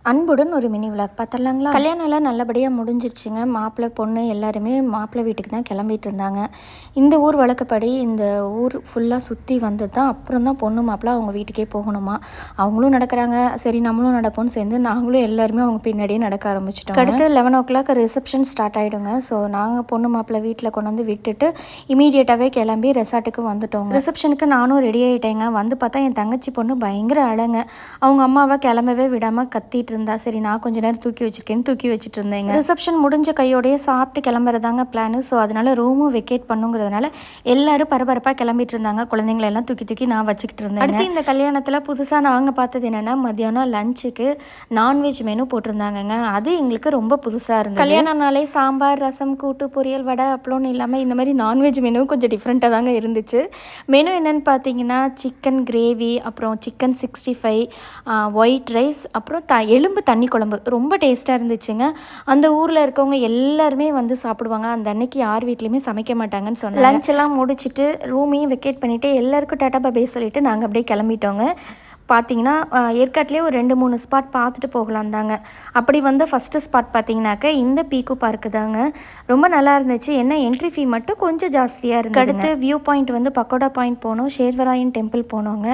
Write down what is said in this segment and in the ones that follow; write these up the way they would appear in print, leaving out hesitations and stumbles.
அன்புடன் ஒரு mini vlog பார்த்துடலாங்களா. கல்யாணம் எல்லாம் நல்லபடியாக முடிஞ்சிருச்சுங்க. மாப்பிள்ளை பொண்ணு எல்லாருமே மாப்பிள்ளை வீட்டுக்கு தான் கிளம்பிட்டு இருந்தாங்க. இந்த ஊர் வழக்கப்படி இந்த ஊர் ஃபுல்லாக சுற்றி வந்து தான் அப்புறம் தான் பொண்ணு மாப்பிள்ளை அவங்க வீட்டுக்கே போகணுமா. அவங்களும் நடக்கிறாங்க, சரி நம்மளும் நடப்போம்னு சேர்ந்து நாங்களும் எல்லாருமே அவங்க பின்னாடியே நடக்க ஆரம்பிச்சிட்டோம். அடுத்து 11 o'clock ரிசப்ஷன் ஸ்டார்ட் ஆகிடுங்க. ஸோ நாங்கள் பொண்ணு மாப்பிள்ளை வீட்டில் கொண்டு வந்து விட்டுட்டு இமீடியட்டாகவே கிளம்பி ரெசார்ட்டுக்கு வந்துட்டோங்க. ரிசப்ஷனுக்கு நானும் ரெடி ஆகிட்டேங்க. வந்து பார்த்தா என் தங்கச்சி பொண்ணு பயங்கர அழங்க. அவங்க அம்மாவை கிளம்பவே விடாமல் கத்திட்டு இருந்தா. சரி நான் கொஞ்ச நேரம் தூக்கி வச்சுட்டு இருந்தேங்க. ரிசப்ஷன் முடிஞ்ச கையோடய சாப்பிட்டு கிளம்புறதாங்க பிளான். ஸோ அதனால ரூமும் வெக்கேட் பண்ணுங்கிறதுனால எல்லாரும் பரபரப்பாக கிளம்பிட்டு இருந்தாங்க. குழந்தைங்களை எல்லாம் தூக்கி நான் வச்சுக்கிட்டு இருந்தேன். அடுத்து இந்த கல்யாணத்தில் புதுசாக நாங்கள் பார்த்தது என்னென்னா, மத்தியானம் லஞ்சுக்கு நான்வெஜ் மெனு போட்டிருந்தாங்கங்க. அது எங்களுக்கு ரொம்ப புதுசாக இருந்தது. கல்யாணம்னாலே சாம்பார், ரசம், கூட்டு, பொரியல், வடை, அப்பளம்னு இல்லாமல் இந்த மாதிரி நான்வெஜ் மெனு கொஞ்சம் டிஃப்ரெண்ட்டாக தாங்க இருந்துச்சு. மெனு என்னென்னு பார்த்தீங்கன்னா, சிக்கன் கிரேவி, அப்புறம் சிக்கன் 65, ஒயிட் ரைஸ், அப்புறம் எலும்பு தண்ணி குழம்பு ரொம்ப டேஸ்ட்டாக இருந்துச்சுங்க. அந்த ஊரில் இருக்கவங்க எல்லாருமே வந்து சாப்பிடுவாங்க. அந்த அன்னைக்கு யார் வீட்லையுமே சமைக்க மாட்டாங்கன்னு சொன்னாங்க. லஞ்ச் எல்லாம் முடிச்சுட்டு ரூமையும் வெக்கேட் பண்ணிவிட்டு எல்லாருக்கும் டாட்டா பாய் சொல்லிவிட்டு நாங்கள் அப்படியே கிளம்பிட்டோங்க. பார்த்தீங்கன்னா ஏற்காட்டிலே ஒரு 2-3 ஸ்பாட் பார்த்துட்டு போகலாம் தாங்க. அப்படி வந்து ஃபஸ்ட்டு ஸ்பாட் பார்த்தீங்கன்னாக்க இந்த பீக்கு பார்க்கு தாங்க. ரொம்ப நல்லா இருந்துச்சு. என்ன என்ட்ரி ஃபீ மட்டும் கொஞ்சம் ஜாஸ்தியாக இருந்துச்சு. அடுத்து வியூ பாயிண்ட் வந்து பக்கோடா பாயிண்ட் போனோம், ஷேர்வராயன் டெம்பிள் போனோங்க.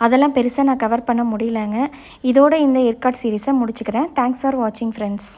அதெல்லாம் பெருசாக நான் கவர் பண்ண முடியலங்க. இதோட இந்த ஏற்காடு சீரீஸை முடிச்சுக்கிறேன். தேங்க்ஸ் ஃபார் வாட்சிங் ஃப்ரெண்ட்ஸ்.